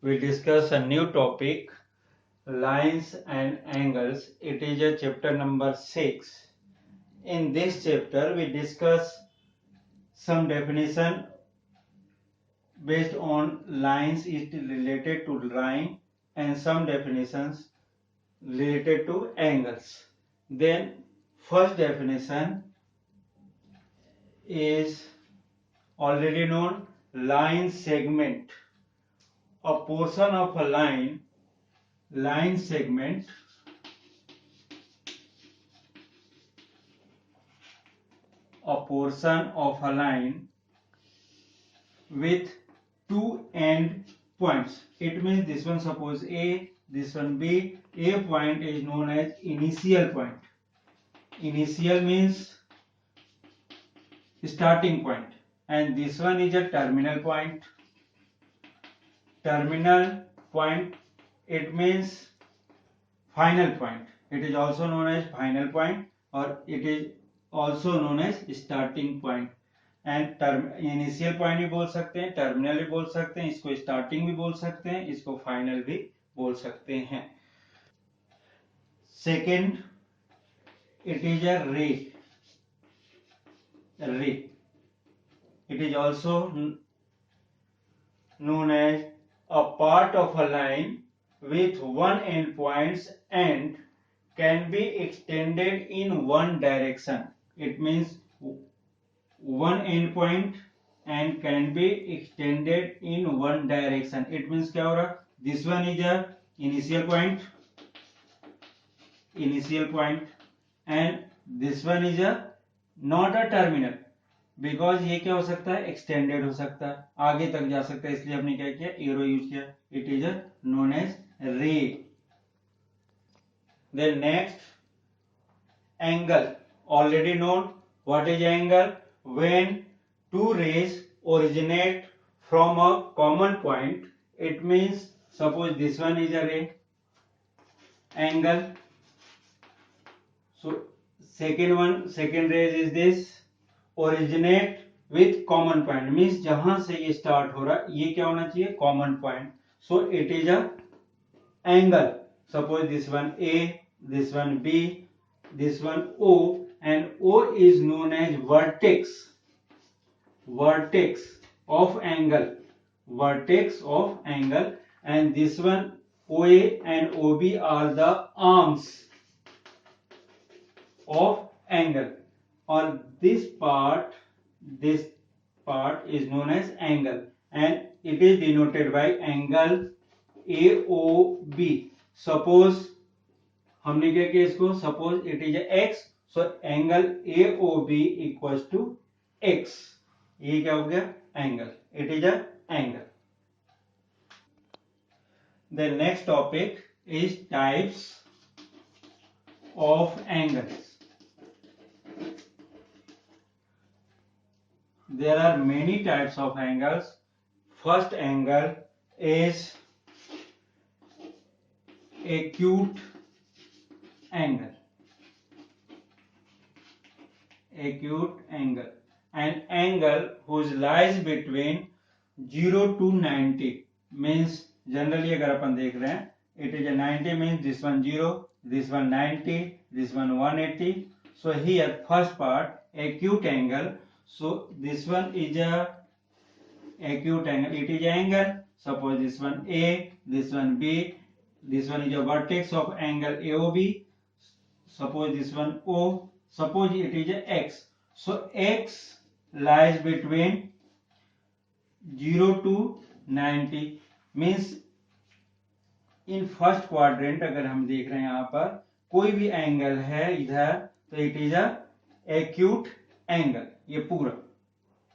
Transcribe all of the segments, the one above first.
we discuss a new topic, lines and angles. It is a chapter number 6. In this chapter, we discuss some definition based on lines is related to line and some definitions related to angles. Then first definition is already known, line segment. A portion of a line segment, a portion of a line with two end points. It means this one suppose A, this one B. A point is known as initial point. Initial means starting point, and this one is a terminal point. Terminal point, it means final point. It is also known as final point, or it is also known as starting point. And initial point भी बोल सकते हैं, terminal भी बोल सकते हैं, इसको starting भी बोल सकते हैं, इसको फाइनल भी बोल सकते हैं. सेकेंड, इट इज अ रे. It is also known as a part of a line with one end points and can be extended in one direction. It means one end point and can be extended in one direction. It means क्या हो रहा, this one is a initial point and this one is a not a terminal, because ये क्या हो सकता है, extended हो सकता है, आगे तक जा सकता है, इसलिए हमने क्या किया, एरो यूज किया. It is known as ray. Then next, angle. Already known what is angle. When two rays originate from a common point, it means suppose this one is a ray. Angle. So second rays is this, originate with common point, means जहां से ये start हो रहा है ये क्या होना चाहिए, common point. So it is a angle. Suppose this one A, this one b, this one o, and o is known as vertex of angle, and this one o a and o b are the arms of angle, or this part is known as angle, and it is denoted by angle AOB. Suppose हमने क्या किया इसको, suppose it is x, so angle AOB equals to x. ये क्या हो गया, angle. It is a angle. The next topic is types of angles. There are many types of angles. First angle is acute angle. An angle whose lies between 0 to 90 means, generally अगर अपन देख रहे हैं, it is a 90 means this one 0, this one 90, this one 180. So here first part, acute angle. So this one is a acute angle. It is angle. Suppose this one A, this one B, this one is a vertex of angle AOB. Suppose this one O. Suppose it is a X. So X lies between 0 to 90 means in first quadrant. अगर हम देख रहे हैं यहाँ पर कोई भी angle है इधर, तो it is a acute angle. ये पूरा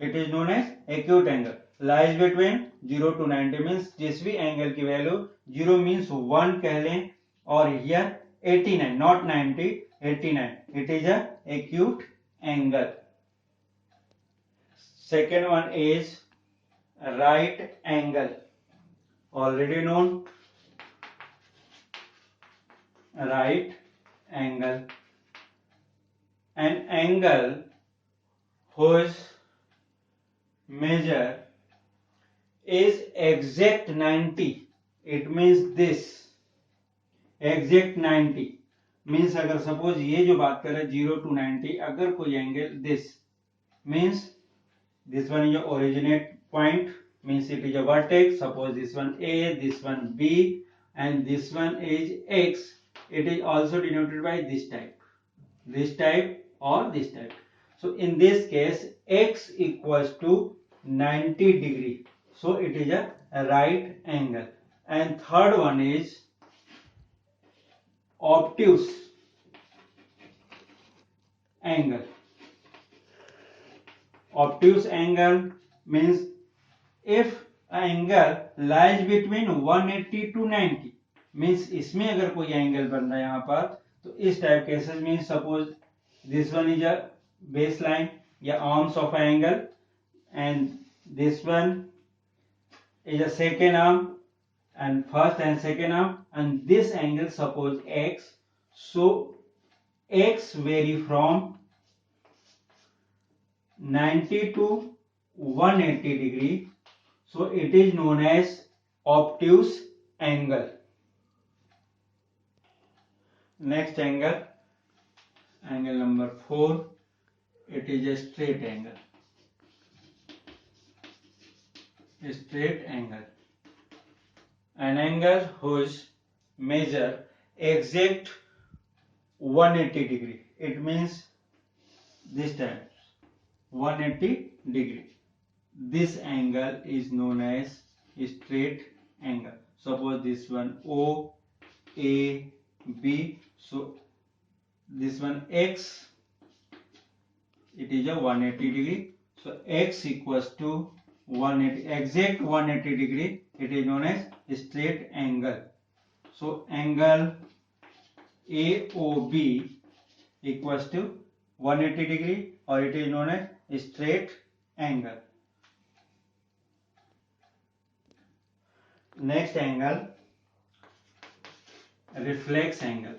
it is known as acute angle. Lies between 0 to 90 means जिस भी एंगल की वैल्यू 0 मीन्स 1 कह लें, और here 89 not 90, 89. It is a acute angle. Second one is right angle. Already known, right angle. An angle whose measure is exact 90 it means this exact 90 means अगर suppose ये जो बात कर रहे हैं 0 to 90, अगर कोई angle this means this one is your originate point, means it is a vertex. Suppose this one A, this one B, and this one is X. It is also denoted by this type or this type. So in this case X equals to 90 degree, so it is a right angle. And third one is obtuse angle. Obtuse angle means if angle lies between 180 to 90, means इसमें अगर कोई angle बन रहा है यहाँ पर, तो इस टाइप केसेस में suppose this one is a base line या arms of angle, and this one is a second arm and first and second arm, and this angle suppose x, so x vary from 90 to 180 degree, so it is known as obtuse angle. Next angle, angle number 4, it is a straight angle. Straight angle, an angle whose measure exact 180 degree, it means this time 180 degree. This angle is known as straight angle. Suppose this one O A B, so this one X, it is a 180 degree, so X equals to 180, exact 180 degree, it is known as straight angle. So angle AOB equals to 180 degree, or it is known as straight angle. Next angle, reflex angle.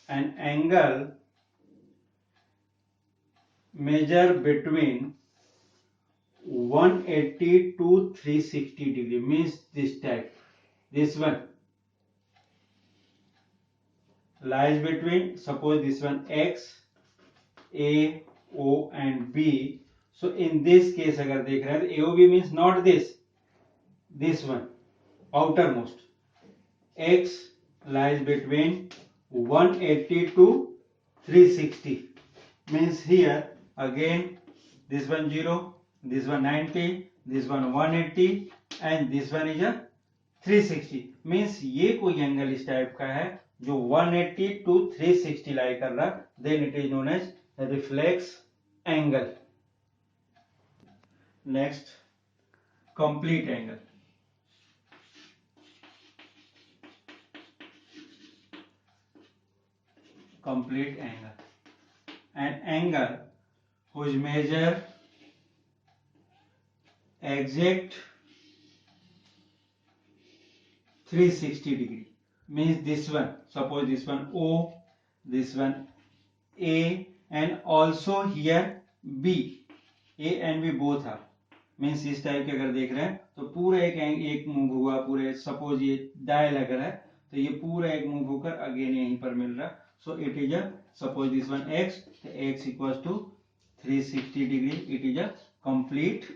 An angle measure between 180 to 360 degree, means this type. This one lies between, suppose this one X, A, O and B. So in this case अगर देख रहे हैं तो AOB means not this one outermost. X lies between 180 to 360, means here again this one 0, this one 90, this one 180 and this one is a 360, means ये कोई angle इस type का है जो 180 to 360 लाई कर रहा, then it is known as reflex angle. Next, complete angle. Complete angle, an angle whose measure exact 360 degree, means this one, suppose this one O, this one A and also here B, A and B both are, means इस type के अगर देख रहे हैं तो पूरा एक move हुआ, पूरे सपोज ये डायल अगर है तो ये पूरा एक मूव होकर अगेन यहीं पर मिल रहा, so it is a, suppose this one X, X equals to 360 degree, it is a complete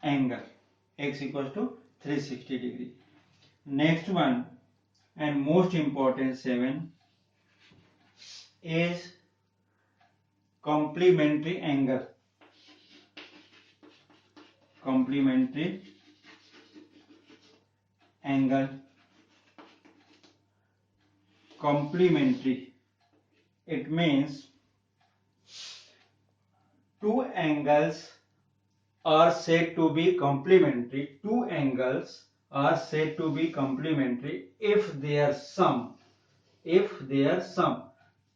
angle, X equals to 360 degree. Next one and most important 7 is complementary angle. Complementary angle. Complementary, it means two angles are said to be complementary. Two angles are said to be complementary if their sum. If their sum.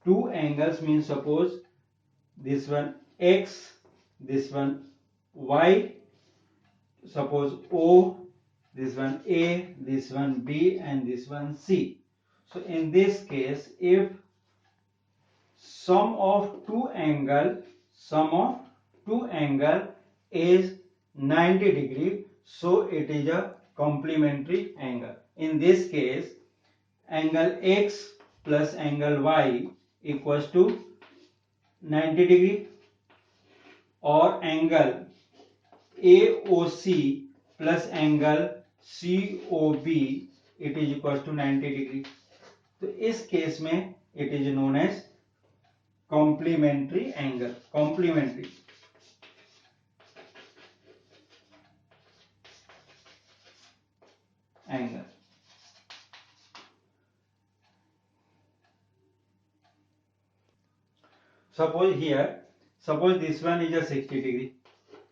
Two angles means suppose this one X, this one Y, suppose O, this one A, this one B and this one C. So in this case, if sum of two angle is 90 degree, so it is a complementary angle. In this case, angle X plus angle Y equals to 90 degree, or angle AOC plus angle COB it is equals to 90 degree. तो इस case में it is known as complementary angle. Complementary angle. Suppose here, suppose this one is a 60 degree,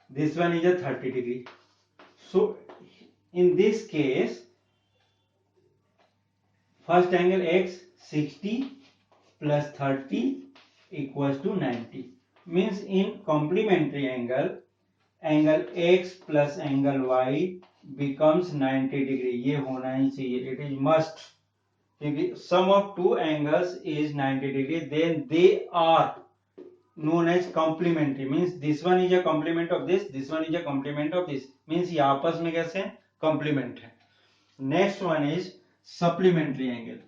this one is a 30 degree. So in this case, first angle X 60 plus 30 equals to 90. Means in complementary angle, angle X plus angle Y becomes 90 degree. ये होना ही चाहिए. It is must. क्योंकि sum of two angles is 90 degree. Then they are known as complementary. Means this one is a complement of this. This one is a complement of this. Means ये आपस में कैसे हैं? Complement है. Next one is supplementary angle.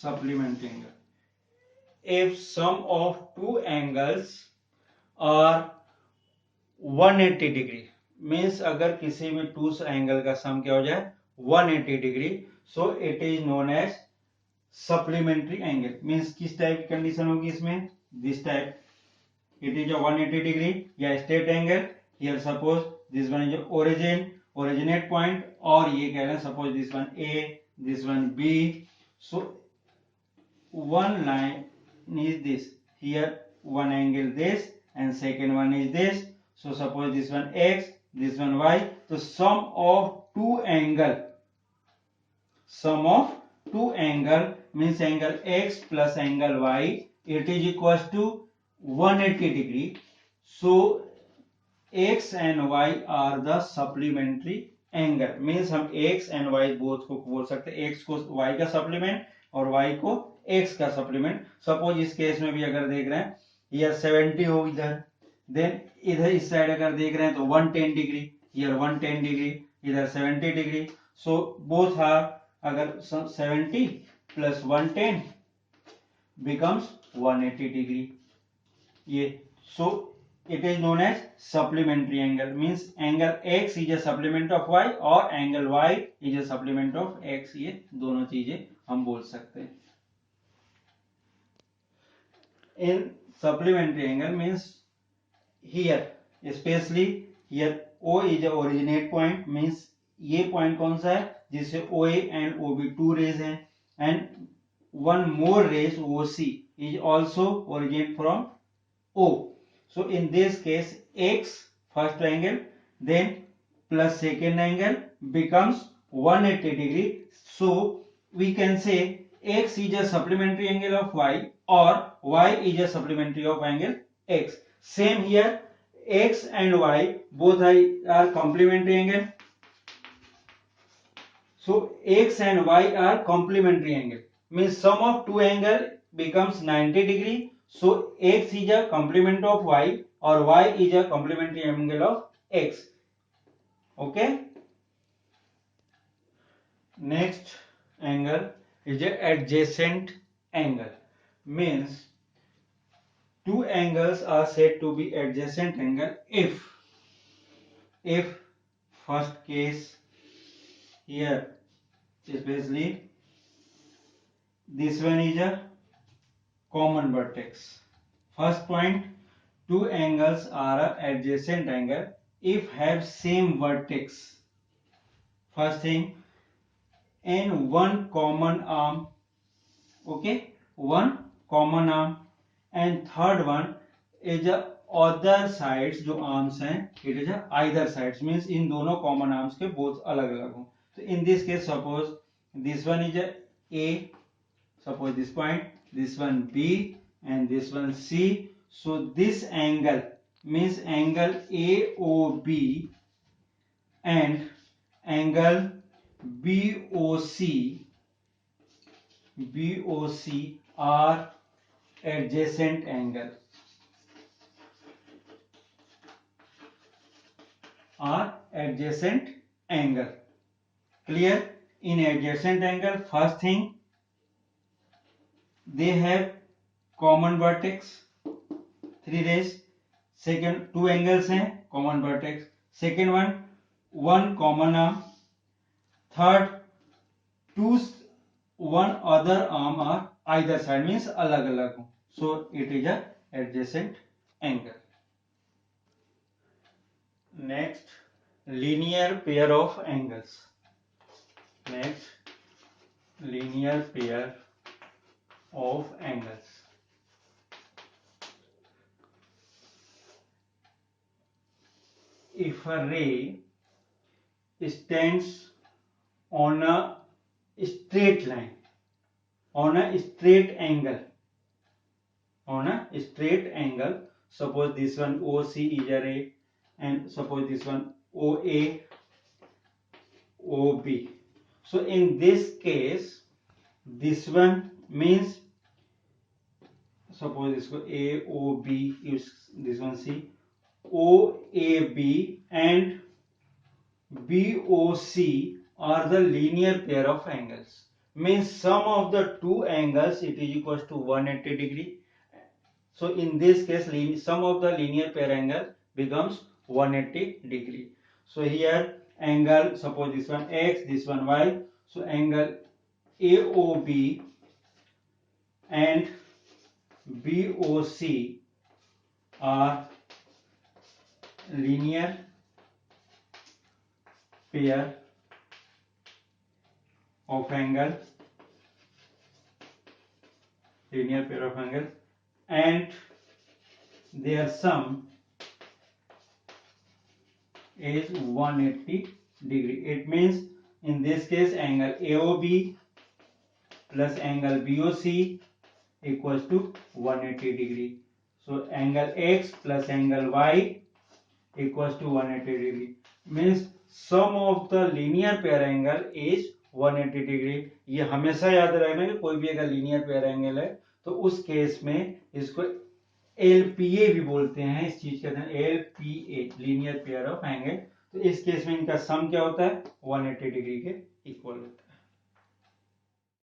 Supplementary angle. If sum of two angles are 180 degree, means अगर किसी भी to angle का सम क्या हो जाए 180 degree, so it is known as supplementary angle. Means किस टाइप की कंडीशन होगी इसमें? This type. It is a 180 degree या straight angle. Here suppose this one is originate point, और ये कह रहे हैं suppose this one A, this one B. So one line is this. Here one angle this and second one is this. So suppose this one X, this one Y. So sum of two angle means angle X plus angle Y, it is equals to 180 degree. So X and Y are the supplementary angle. Means हम X and Y both को बोल सकते हैं. X को Y का supplement और Y को X का सप्लीमेंट. सपोज इस केस में भी अगर देख रहे हैं, ये 70 हो इधर, देन इधर इस साइड अगर देख रहे हैं तो 110 डिग्री, हियर 110 डिग्री, इधर 70 डिग्री. सो बोथ आर, अगर 70 प्लस 110 becomes 180 डिग्री. ये सो it is known as supplementary angle. Means angle X is a supplement of Y और angle Y is a supplement of X. ये दोनों चीजें हम बोल सकते हैं. In supplementary angle means here, especially here O is a originate point. Means ये point कौन सा है जिससे OA and OB two rays हैं, and one more rays OC is also originate from O. So in this case, X first angle then plus second angle becomes 180 degree. So we can say X is a supplementary angle of Y, or Y is a supplementary of angle X. Same here, X and Y both are complementary angle. So X and Y are complementary angle. Means sum of two angle becomes 90 degree. So X is a complement of Y or Y is a complementary angle of X. Okay. Next angle is a adjacent angle. Means two angles are said to be adjacent angle if first case here, especially this one is a common vertex. First point, two angles are a adjacent angle if have same vertex. First thing, and one common arm. Okay, one common arm. And third one is a other sides, जो arms हैं, it is a either sides. Means इन दोनों common arms के both अलग अलग हो. So in this case, suppose this one is a, suppose this point, this one B, and this one C. So this angle means angle AOB and angle BOC are adjacent angle, Clear? In adjacent angle, first thing, they have common vertex, 3 rays. Second, two angles हैं, common vertex. Second one common arm. Third, one other arm are either side, means अलग अलग. So it is a adjacent angle. Next, linear pair of angles. If a ray stands on a straight line, on a straight angle, suppose this one OC is a ray, and suppose this one OA, OB. So in this case, this one means, suppose this one AOB is this one C, OAB and BOC are the linear pair of angles. Means sum of the two angles, it is equals to 180 degree. So in this case, sum of the linear pair angle becomes 180 degree. So here angle, suppose this one X, this one Y. So angle AOB and BOC are linear pair of angle, and their sum is 180 degree. It means in this case angle AOB plus angle BOC equals to 180 degree. So angle X plus angle Y equals to 180 degree. Means sum of the linear pair angle is 180 degree. ये हमेशा याद रखना कि कोई भी अगर linear pair angle है तो उस केस में इसको LPA भी बोलते हैं, इस चीज के अंदर LPA, linear pair of angle. तो इस केस में इनका सम क्या होता है, 180 डिग्री के इक्वल होता है.